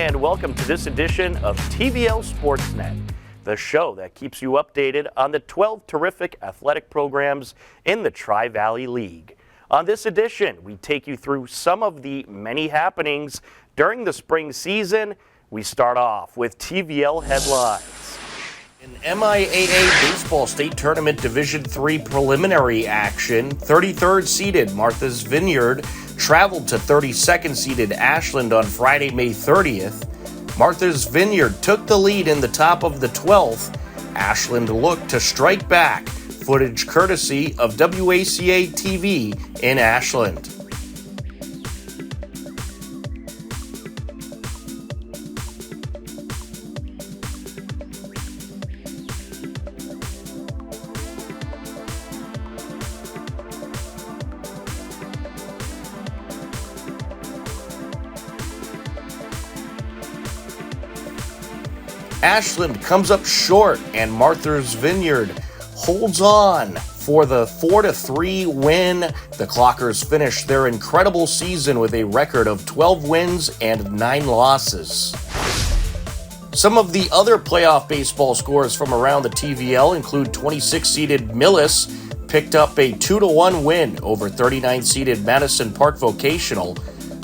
and welcome to this edition of TVL Sports Net, the show that keeps you updated on the 12 terrific athletic programs in the Tri-Valley League. On this edition, we take you through some of the many happenings during the spring season. We start off with TVL headlines. In MIAA Baseball State Tournament Division III preliminary action, 33rd seeded Martha's Vineyard traveled to 32nd seeded Ashland on Friday, May 30th. Martha's Vineyard took the lead in the top of the 12th. Ashland looked to strike back, footage courtesy of WACA TV in Ashland. Ashland comes up short, and Martha's Vineyard holds on for the 4-3 win. The Clockers finish their incredible season with a record of 12 wins and 9 losses. Some of the other playoff baseball scores from around the TVL include 26-seeded Millis picked up a 2-1 win over 39-seeded Madison Park Vocational.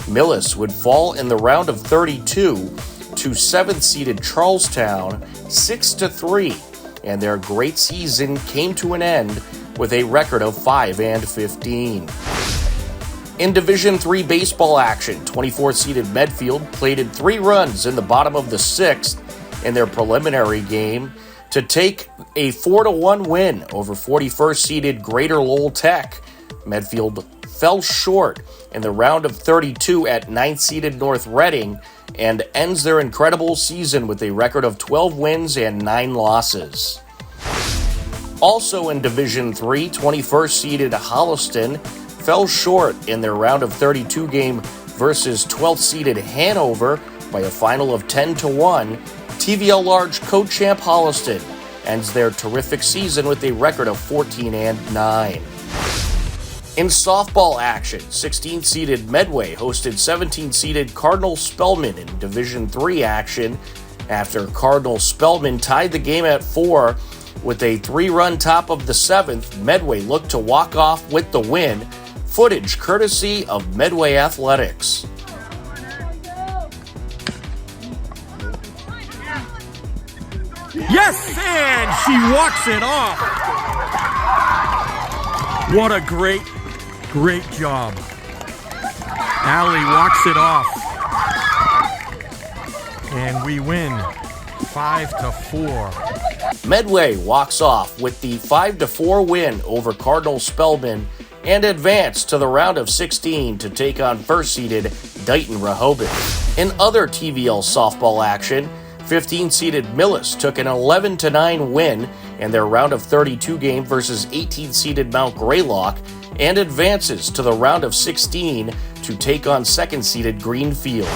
Millis would fall in the round of 32 to 7th-seeded Charlestown 6-3, and their great season came to an end with a record of 5-15. In Division III baseball action, 24th-seeded Medfield plated 3 runs in the bottom of the 6th in their preliminary game to take a 4-1 win over 41st-seeded Greater Lowell Tech. Medfield fell short in the round of 32 at 9th-seeded North Reading and ends their incredible season with a record of 12 wins and 9 losses. Also in Division III, 21st-seeded Holliston fell short in their round of 32 game versus 12th-seeded Hanover by a final of 10-1. TVL Large co-champ Holliston ends their terrific season with a record of 14-9. In softball action, 16th-seeded Medway hosted 17th-seeded Cardinal Spellman in Division III action. After Cardinal Spellman tied the game at 4 with a 3-run top of the 7th, Medway looked to walk off with the win. Footage courtesy of Medway Athletics. Yes, and she walks it off. What a great job. Allie walks it off. And we win 5-4. Medway walks off with the 5-4 win over Cardinal Spellman and advance to the round of 16 to take on first-seeded Dighton Rehoboth. In other TVL softball action, 15th-seeded Millis took an 11-9 win in their round of 32 game versus 18th-seeded Mount Greylock and advances to the round of 16 to take on second-seeded Greenfield.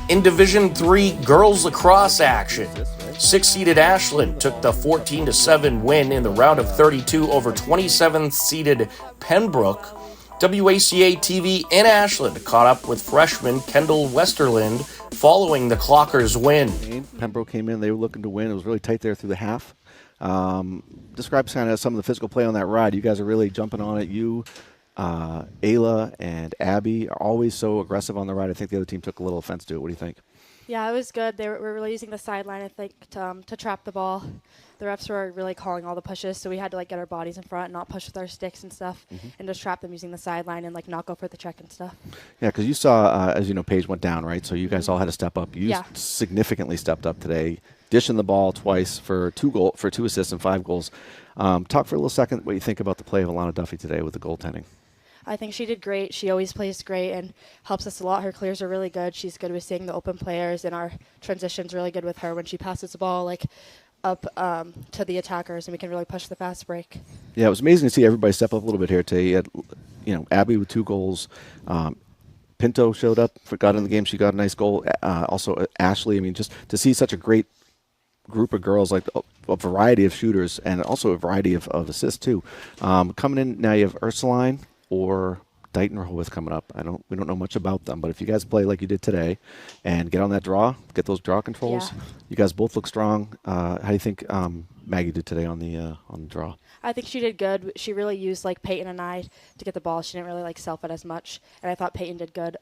In Division III girls lacrosse action, 6th-seeded Ashland took the 14-7 win in the round of 32 over 27th-seeded Pembroke. WACA TV in Ashland caught up with freshman Kendall Westerland following the Clockers' win. Pembroke came in, they were looking to win. It was really tight there through the half. Describe kind of some of the physical play on that ride. You guys are really jumping on it. You, Ayla, and Abby are always so aggressive on the ride. I think the other team took a little offense to it. What do you think? Yeah, it was good. They were really using the sideline, I think, to trap the ball. The refs were really calling all the pushes, so we had to get our bodies in front and not push with our sticks and stuff, and just trap them using the sideline and not go for the check and stuff. Yeah, because you saw, as you know, Paige went down, right? So you guys all had to step up. You significantly stepped up today, dishing the ball twice for 2 assists and 5 goals. Talk for a little second what you think about the play of Alana Duffy today with the goaltending. I think she did great. She always plays great and helps us a lot. Her clears are really good. She's good with seeing the open players, and our transition's really good with her when she passes the ball up to the attackers, and we can really push the fast break. Yeah, it was amazing to see everybody step up a little bit here today. You had, Abby with 2 goals. Pinto showed up, got in the game. She got a nice goal. Also, Ashley. I mean, just to see such a great group of girls, a variety of shooters, and also a variety of assists too. Coming in now, you have Ursuline or Dighton Rehoboth coming up. We don't know much about them, but if you guys play like you did today and get on that draw, get those draw controls, you guys both look strong. How do you think Maggie did today on the draw? I think she did good. She really used like Peyton and I to get the ball. She didn't really like self it as much, and I thought Peyton did good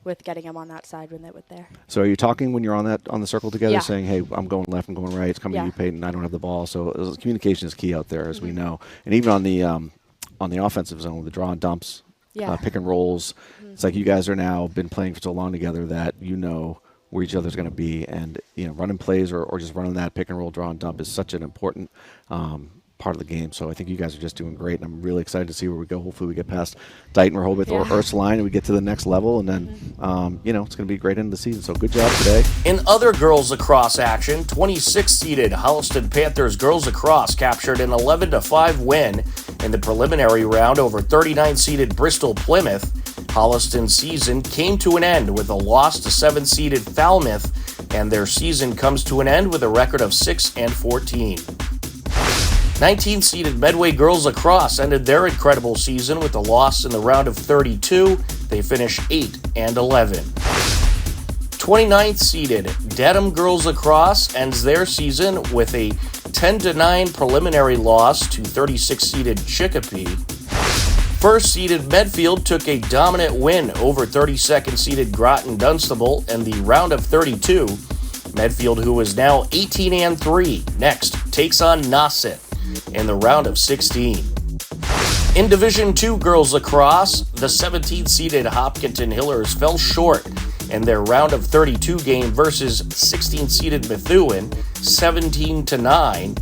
with getting him on that side when they were there. So are you talking when you're on the circle together, Yeah. saying, "Hey, I'm going left, I'm going right. It's coming to you, Peyton. I don't have the ball." So communication is key out there, as we know, and even on the offensive zone with the draw and dumps, pick and rolls. It's like you guys are now been playing for so long together that you know where each other's going to be, and running plays or just running that pick and roll, draw and dump is such an important part of the game. So I think you guys are just doing great, and I'm really excited to see where we go. Hopefully we get past Dighton, Rehoboth, or Ursuline, and we get to the next level, and then it's going to be a great end of the season. So good job today. In other girls lacrosse action, 26-seeded Holliston Panthers girls lacrosse captured an 11-5 win in the preliminary round over 39-seeded Bristol Plymouth. Holliston's season came to an end with a loss to 7-seeded Falmouth, and their season comes to an end with a record of 6-14. 19-seeded Medway girls lacrosse ended their incredible season with a loss in the round of 32. They finished 8-11. 29th-seeded Dedham girls lacrosse ends their season with a 10-9 preliminary loss to 36-seeded Chicopee. First-seeded Medfield took a dominant win over 32nd-seeded Groton Dunstable in the round of 32. Medfield, who is now 18-3, next takes on Nauset in the round of 16. In Division II girls lacrosse, the 17th-seeded Hopkinton Hillers fell short in their round of 32 game versus 16th-seeded Methuen, 17-9.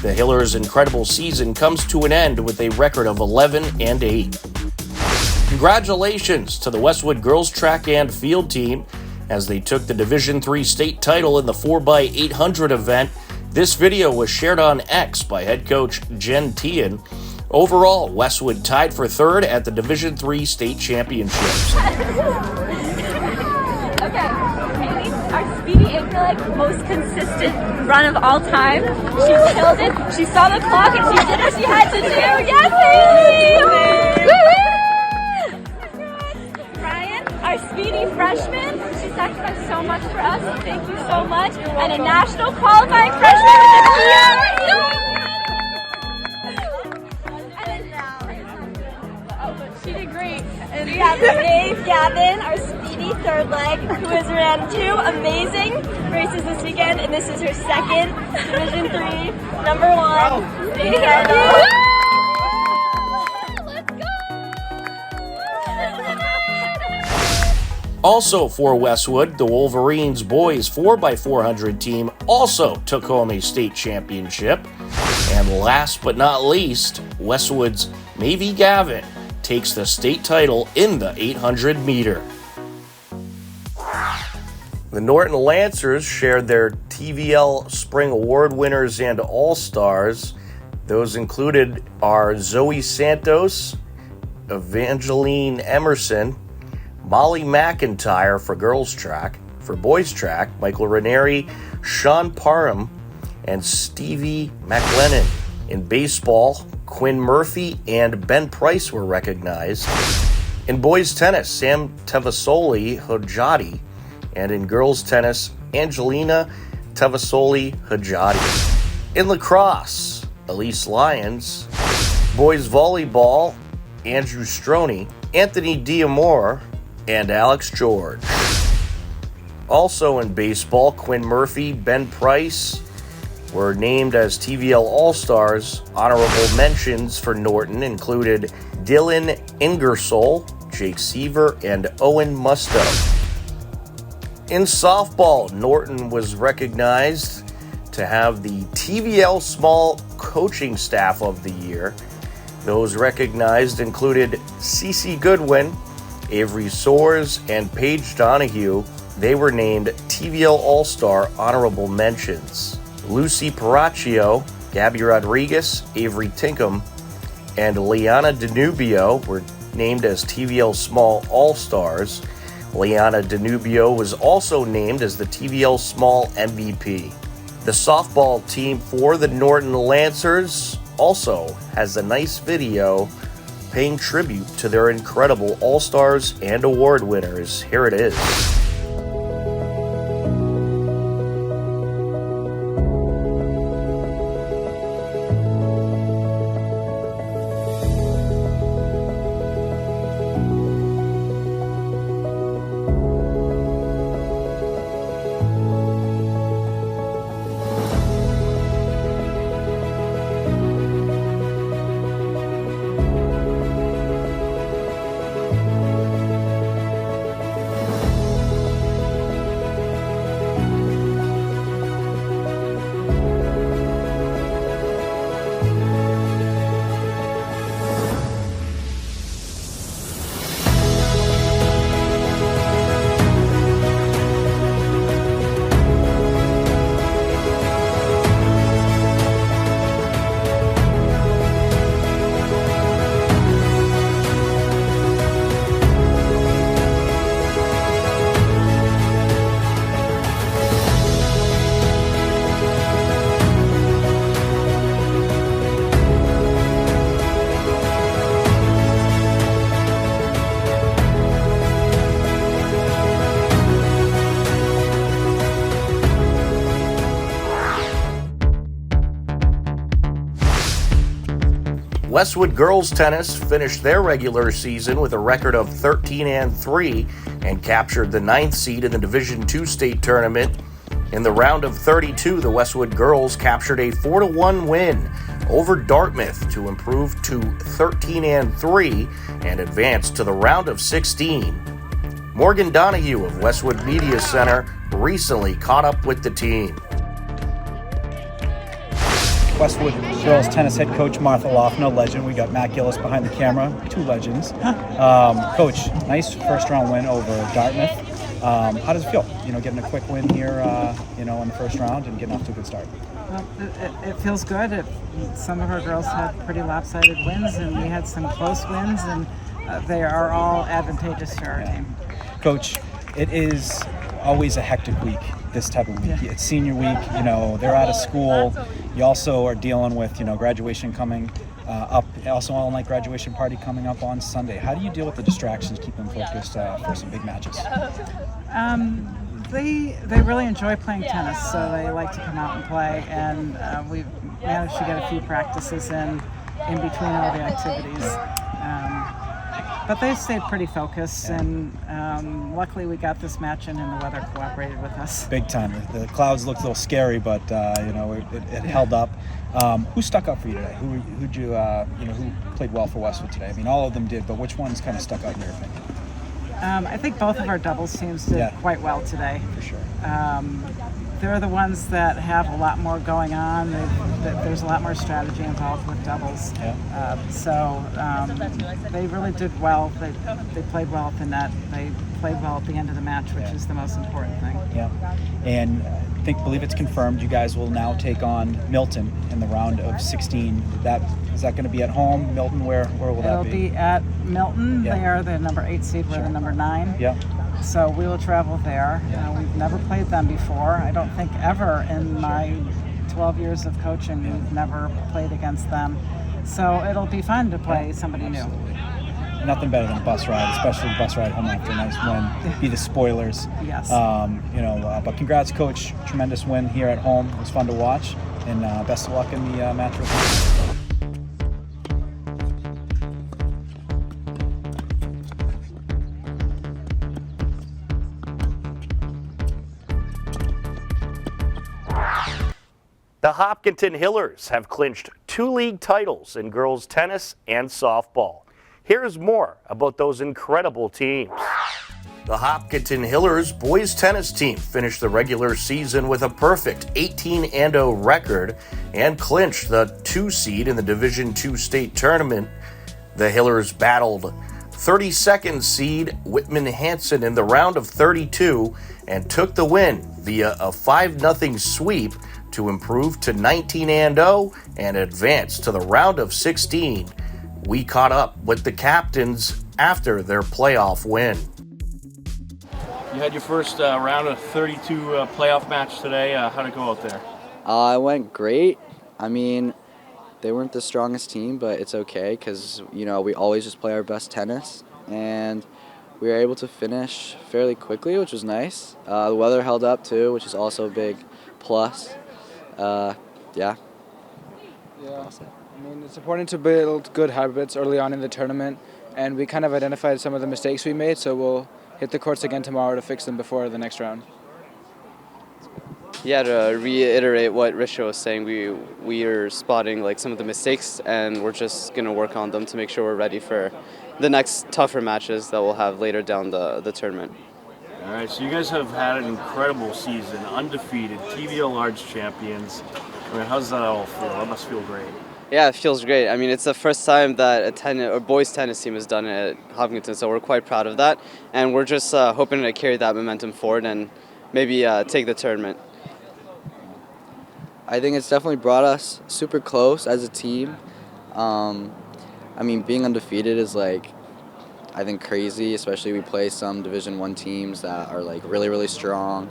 The Hillers' incredible season comes to an end with a record of 11-8. Congratulations to the Westwood girls track and field team as they took the Division III state title in the 4x800 event. This video was shared on X by head coach Jen Tian. Overall, Westwood tied for third at the Division III state championships. Okay, Haley, our speedy April, most consistent run of all time. She killed it. She saw the clock and she did what she had to do. Yes, Haley! Ryan, our speedy freshman. She sacrificed so much for us. Thank you so much. And a national qualifying freshman with a She did great. And we have Dave Gavin, our speedy third leg, who has ran 2 amazing races this weekend, and this is her second Division III, number 1. Speedy Let's go! Also for Westwood, the Wolverines boys 4x400 team also took home a state championship. And last but not least, Westwood's Mavie Gavin takes the state title in the 800 meter. The Norton Lancers shared their TVL Spring Award winners and all-stars. Those included are Zoe Santos, Evangeline Emerson, Molly McIntyre for girls track. For boys track, Michael Ranieri, Sean Parham, and Stevie McLennan. In baseball, Quinn Murphy and Ben Price were recognized. In boys tennis, Sam Tavasoli Hojati. And in girls tennis, Angelina Tavasoli Hojati. In lacrosse, Elise Lyons. Boys volleyball, Andrew Stroney, Anthony Diamore, and Alex George. Also in baseball, Quinn Murphy, Ben Price were named as TVL All-Stars. Honorable mentions for Norton included Dylan Ingersoll, Jake Seaver, and Owen Musto. In softball, Norton was recognized to have the TVL Small Coaching Staff of the Year. Those recognized included Cece Goodwin, Avery Soares, and Paige Donahue. They were named TVL All-Star Honorable Mentions. Lucy Paracchio, Gabby Rodriguez, Avery Tinkham, and Liana Danubio were named as TVL Small All-Stars. Liana Danubio was also named as the TVL Small MVP. The softball team for the Norton Lancers also has a nice video paying tribute to their incredible All-Stars and award winners. Here it is. Westwood girls tennis finished their regular season with a record of 13-3 and captured the 9th seed in the Division II state tournament. In the round of 32, the Westwood girls captured a 4-1 win over Dartmouth to improve to 13-3 and advance to the round of 16. Morgan Donahue of Westwood Media Center recently caught up with the team. Westwood girls tennis head coach Martha Loffner, legend. We got Matt Gillis behind the camera, 2 legends. Coach, nice first round win over Dartmouth. How does it feel? Getting a quick win here, in the first round and getting off to a good start. Well, it feels good. Some of our girls had pretty lopsided wins, and we had some close wins, and they are all advantageous to our team. Coach, it is always a hectic week, this type of week. It's senior week, they're out of school. You also are dealing with, graduation coming up, also all-night graduation party coming up on Sunday. How do you deal with the distractions, keep them focused for some big matches? They really enjoy playing tennis, so they like to come out and play, and we've managed to get a few practices in between all the activities. But they've stayed pretty focused, and luckily we got this match in and the weather cooperated with us. Big time. The clouds looked a little scary, but it held up. Who stuck up for you today? Who played well for Westwood today? I mean, all of them did, but which ones kind of stuck out in your opinion? I think both of our doubles teams did quite well today. For sure. They're the ones that have a lot more going on. There's a lot more strategy involved with doubles. So they really did well. They played well at the net. They played well at the end of the match, which is the most important thing. Yeah. And believe it's confirmed you guys will now take on Milton in the round of 16. Is that going to be at home? Milton, where will that be? It'll be at Milton. They are the number 8 seed. We're the number 9. Yeah. So we will travel there. We've never played them before. I don't think ever in my 12 years of coaching we've never played against them. So it'll be fun to play somebody new. Nothing better than a bus ride, especially a bus ride home after a nice win. Be the spoilers. Yes. But congrats, Coach. Tremendous win here at home. It was fun to watch, and best of luck in the match. The Hopkinton Hillers have clinched 2 league titles in girls tennis and softball. Here's more about those incredible teams. The Hopkinton Hillers boys tennis team finished the regular season with a perfect 18-0 record and clinched the 2 seed in the Division II state tournament. The Hillers battled 32nd seed Whitman Hanson in the round of 32 and took the win via a 5-0 sweep to improve to 19-0 and advance to the round of 16. We caught up with the captains after their playoff win. You had your first round of 32 playoff match today. How'd it go out there? It went great. I mean, they weren't the strongest team, but it's okay because, you know, we always just play our best tennis, and we were able to finish fairly quickly, which was nice. The weather held up too, which is also a big plus. Yeah. Yeah, I mean, it's important to build good habits early on in the tournament, and we kind of identified some of the mistakes we made, so we'll hit the courts again tomorrow to fix them before the next round. Yeah, to reiterate what Risha was saying, we are spotting like some of the mistakes, and we're just going to work on them to make sure we're ready for the next tougher matches that we'll have later down the tournament. All right, so you guys have had an incredible season, undefeated, TVL Large champions. I mean, how does that all feel? That must feel great. Yeah, it feels great. I mean, it's the first time that a boys tennis team has done it at Hopkinton, so we're quite proud of that, and we're just hoping to carry that momentum forward and maybe take the tournament. I think it's definitely brought us super close as a team. I mean, being undefeated is like, I think, crazy, especially we play some Division I teams that are like really, really strong.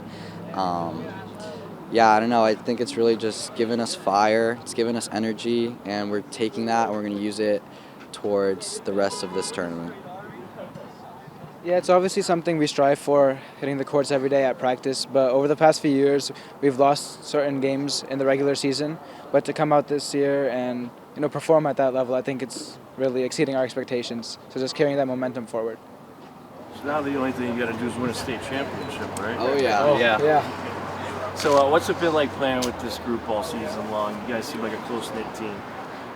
Yeah, I don't know, I think it's really just given us fire, it's given us energy, and we're taking that and we're going to use it towards the rest of this tournament. Yeah, it's obviously something we strive for, hitting the courts every day at practice, but over the past few years, we've lost certain games in the regular season, but to come out this year and, you know, perform at that level, I think it's really exceeding our expectations, so just carrying that momentum forward. So now the only thing you got to do is win a state championship, right? Oh, yeah. Oh, Yeah. So what's it been like playing with this group all season long? You guys seem like a close-knit team.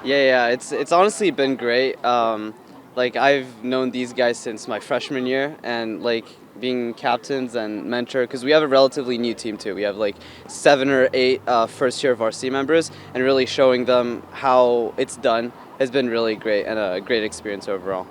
Yeah, it's honestly been great. Like, I've known these guys since my freshman year, and like being captains and mentor, because we have a relatively new team too. We have like 7 or 8 first-year varsity members, and really showing them how it's done has been really great and a great experience overall.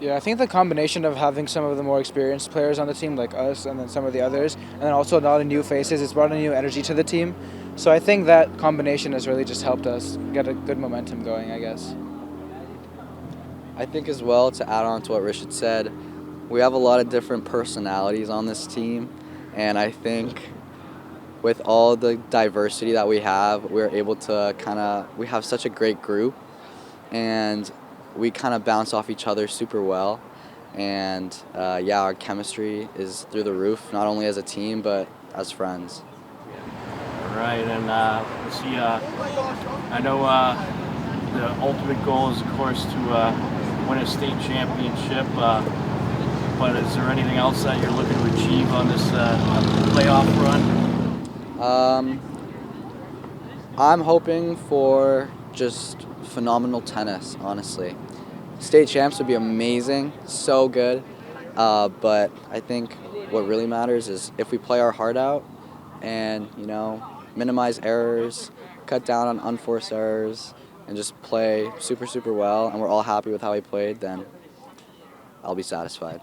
Yeah, I think the combination of having some of the more experienced players on the team, like us, and then some of the others, and then also a lot of new faces, it's brought a new energy to the team. So I think that combination has really just helped us get a good momentum going, I guess. I think as well, to add on to what Rich had said, we have a lot of different personalities on this team, and I think with all the diversity that we have, we're able to we have such a great group, and we kind of bounce off each other super well, and yeah, our chemistry is through the roof, not only as a team, but as friends. All right, and let's see, I know the ultimate goal is, of course, to win a state championship, but is there anything else that you're looking to achieve on this playoff run? I'm hoping for just phenomenal tennis, honestly. State champs would be amazing, so good, but I think what really matters is if we play our heart out and, you know, minimize errors, cut down on unforced errors, and just play super, super well, and we're all happy with how he played, then I'll be satisfied.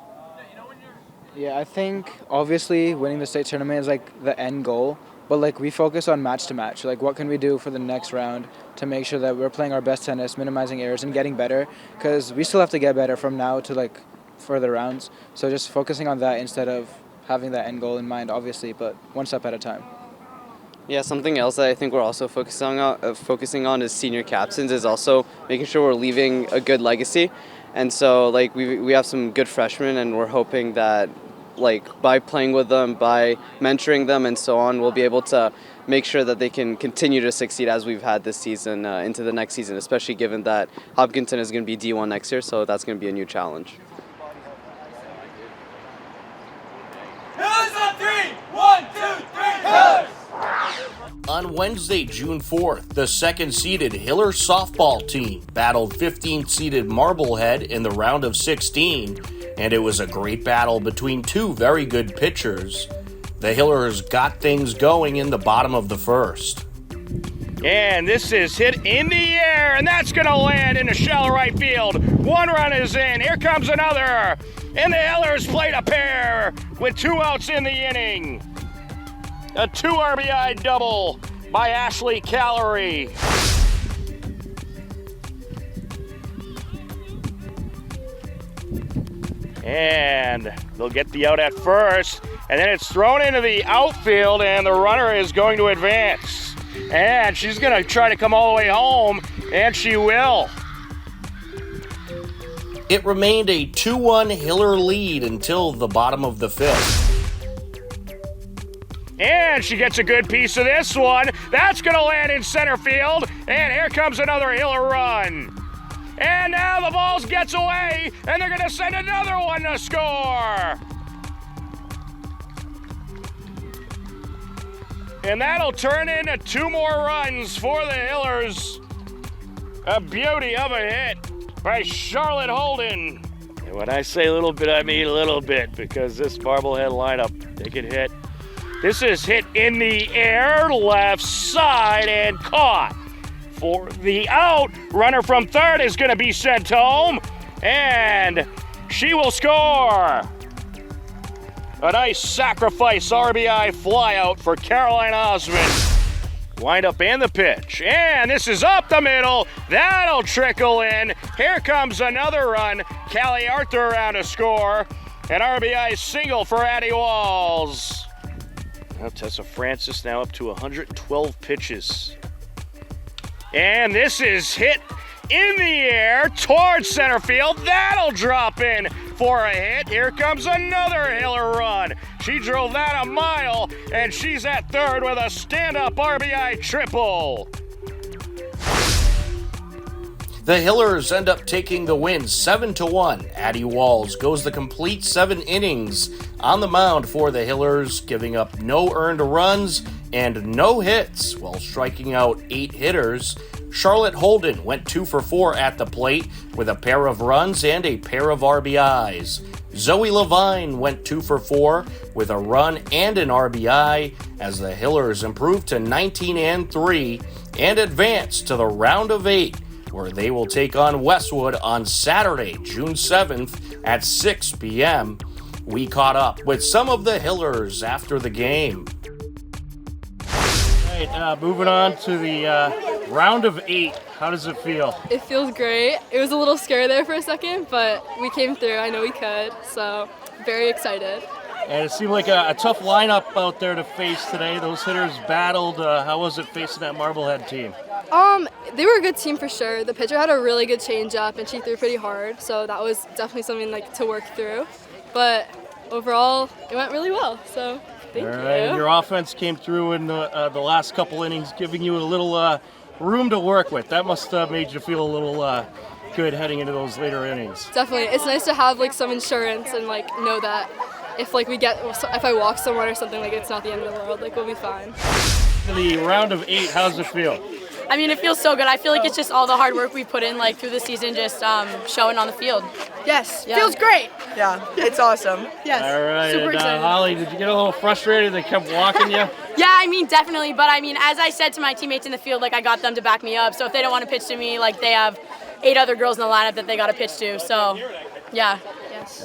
Yeah, I think obviously winning the state tournament is like the end goal, but like we focus on match to match. Like what can we do for the next round to make sure that we're playing our best tennis, minimizing errors, and getting better, because we still have to get better from now to like further rounds. So just focusing on that instead of having that end goal in mind, obviously, but one step at a time. Yeah, something else that I think we're also focusing on as senior captains is also making sure we're leaving a good legacy. And so like we have some good freshmen, and we're hoping that like by playing with them, by mentoring them and so on, we'll be able to make sure that they can continue to succeed as we've had this season into the next season, especially given that Hopkinton is going to be D1 next year, so that's going to be a new challenge. On Wednesday, June 4th, the second-seeded Hiller softball team battled 15th-seeded Marblehead in the round of 16, and it was a great battle between two very good pitchers. The Hillers got things going in the bottom of the first. And this is hit in the air, and that's going to land in the shallow right field. One run is in. Here comes another. And the Hillers played a pair with 2 outs in the inning. A 2 RBI double by Ashley Callery. And they'll get the out at first, and then it's thrown into the outfield, and the runner is going to advance. And she's going to try to come all the way home, And she will. It remained a 2-1 Hiller lead until the bottom of the 5th. And she gets a good piece of this one. That's going to land in center field. And here comes another Hiller run. And now the ball gets away, and they're going to send another one to score. And that'll turn into 2 more runs for the Hillers. A beauty of a hit by Charlotte Holden. And when I say a little bit, I mean a little bit, because this Marblehead lineup, they can hit. This is hit in the air, left side, and caught. For the out, runner from third is going to be sent home, and she will score. A nice sacrifice RBI flyout for Caroline Osmond. Wind up and the pitch, and this is up the middle. That'll trickle in. Here comes another run. Callie Arthur around to score. An RBI single for Addie Walls. Now Tessa Francis now up to 112 pitches. And this is hit in the air towards center field. That'll drop in for a hit. Here comes another Hiller run. She drove that a mile, and she's at third with a stand-up RBI triple. The Hillers end up taking the win 7-1. Addie Walls goes the complete 7 innings on the mound for the Hillers, giving up no earned runs and no hits while striking out 8 hitters. Charlotte Holden went 2 for 4 at the plate with a pair of runs and a pair of RBIs. Zoe Levine went 2 for 4 with a run and an RBI as the Hillers improved to 19-3 and advanced to the round of 8, where they will take on Westwood on Saturday, June 7th at 6 p.m. We caught up with some of the Hillers after the game. All right, moving on to the round of 8. How does it feel? It feels great. It was a little scary there for a second, but we came through. I know we could, so very excited. And it seemed like a tough lineup out there to face today. Those hitters battled. How was it facing that Marblehead team? They were a good team for sure. The pitcher had a really good changeup, and she threw pretty hard, so that was definitely something to work through. But overall, it went really well. So thank you. And your offense came through in the last couple innings, giving you a little room to work with. That must have made you feel a little good heading into those later innings. Definitely, it's nice to have some insurance and know that if I walk someone or something, it's not the end of the world. We'll be fine. The round of 8, how does it feel? I mean, it feels so good. I feel like it's just all the hard work we put in through the season just showing on the field. Yes, yeah. Feels great. Yeah, it's awesome. Yes, all right. super excited. Holly, did you get a little frustrated they kept walking you? Yeah, I mean, definitely. But I mean, as I said to my teammates in the field, I got them to back me up. So if they don't want to pitch to me, they have 8 other girls in the lineup that they got to pitch to. So, yeah.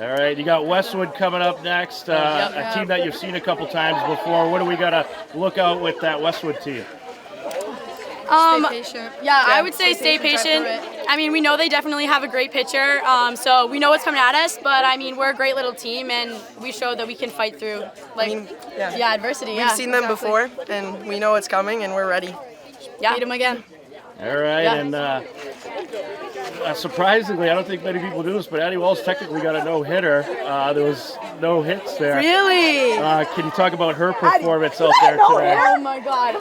All right, you got Westwood coming up next, a team that you've seen a couple times before. What do we got to look out with that Westwood team? Stay patient. Yeah, I would say stay patient. I mean, we know they definitely have a great pitcher, so we know what's coming at us, but I mean, we're a great little team, and we showed that we can fight through, adversity. We've seen them before, and we know what's coming, and we're ready. Yeah. Beat them again. All right, and surprisingly, I don't think many people do this, but Addie Walls technically got a no-hitter. There was no hits there. Really? Can you talk about her performance out there today? Oh my God.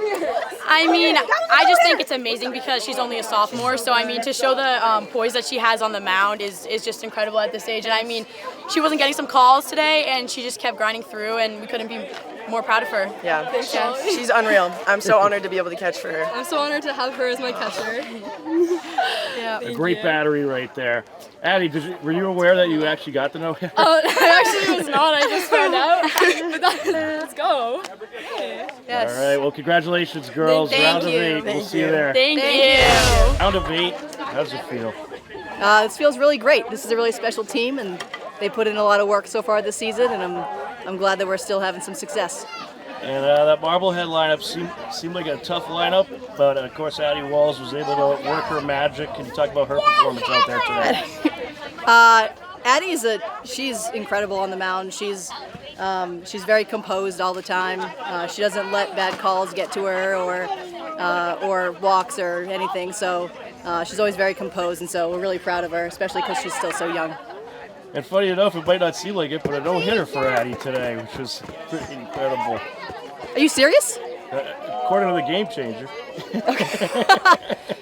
I mean, I just think it's amazing because she's only a sophomore. So I mean, to show the poise that she has on the mound is just incredible at this age. And I mean, she wasn't getting some calls today, and she just kept grinding through, and we couldn't be more proud of her. Yeah, she's unreal. I'm so honored to be able to catch for her. I'm so honored to have her as my catcher. Yeah. A great battery right there. Addie, were you aware that you actually got the no-hitter? I actually was not. I just found out. Let's go. Yes. All right. Well, congratulations, girls. Round of 8. We'll see you there. Thank you. Round of 8. How does it feel? This feels really great. This is a really special team, and they put in a lot of work so far this season, and I'm glad that we're still having some success. And that Marblehead lineup seemed like a tough lineup, but of course Addie Walls was able to work her magic. Can you talk about her performance out there today? Addie she's incredible on the mound. She's She's very composed all the time. She doesn't let bad calls get to her or walks or anything. So she's always very composed, and so we're really proud of her, especially because she's still so young. And funny enough, it might not seem like it, but a no-hitter for Addie today, which was pretty incredible. Are you serious? According to the Game Changer.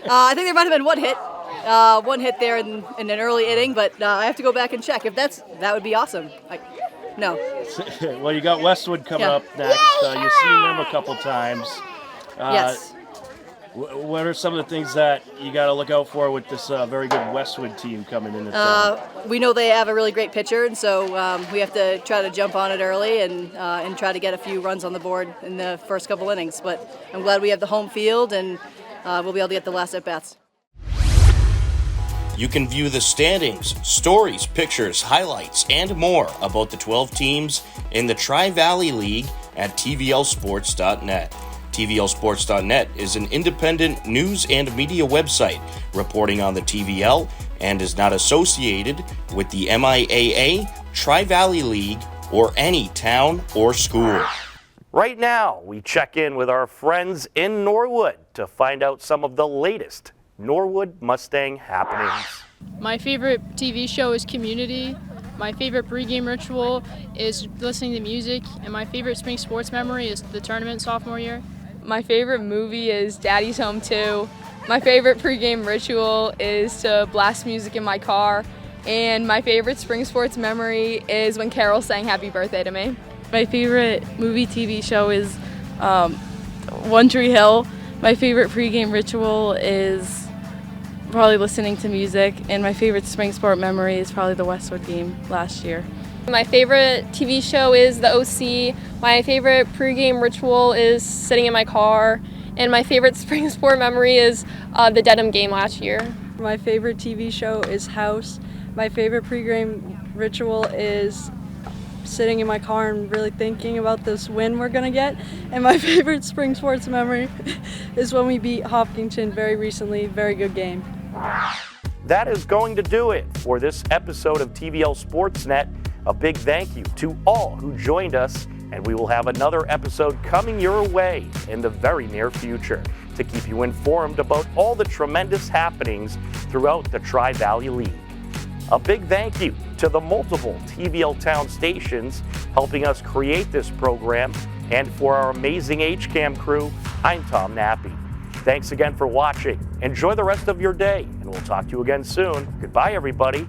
I think there might have been one hit there in an early inning, but I have to go back and check. If that would be awesome. No. Well, you got Westwood coming up next. You've seen them a couple times. Yes. What are some of the things that you got to look out for with this very good Westwood team coming into town? We know they have a really great pitcher, and so we have to try to jump on it early and try to get a few runs on the board in the first couple innings. But I'm glad we have the home field, and we'll be able to get the last at-bats. You can view the standings, stories, pictures, highlights, and more about the 12 teams in the Tri-Valley League at TVLSports.net. TVLSports.net is an independent news and media website reporting on the TVL and is not associated with the MIAA, Tri-Valley League, or any town or school. Right now, we check in with our friends in Norwood to find out some of the latest Norwood Mustang happenings. My favorite TV show is Community. My favorite pregame ritual is listening to music, and my favorite spring sports memory is the tournament sophomore year. My favorite movie is Daddy's Home 2. My favorite pregame ritual is to blast music in my car. And my favorite spring sports memory is when Carol sang Happy Birthday to me. My favorite movie TV show is One Tree Hill. My favorite pregame ritual is probably listening to music. And my favorite spring sport memory is probably the Westwood game last year. My favorite TV show is The OC. My favorite pregame ritual is sitting in my car. And my favorite spring sport memory is the Dedham game last year. My favorite TV show is House. My favorite pregame ritual is sitting in my car and really thinking about this win we're going to get. And my favorite spring sports memory is when we beat Hopkinton very recently. Very good game. That is going to do it for this episode of TVL Sports Net. A big thank you to all who joined us, and we will have another episode coming your way in the very near future to keep you informed about all the tremendous happenings throughout the Tri-Valley League. A big thank you to the multiple TVL Town stations helping us create this program, and for our amazing HCAM crew, I'm Tom Nappy. Thanks again for watching. Enjoy the rest of your day, and we'll talk to you again soon. Goodbye, everybody.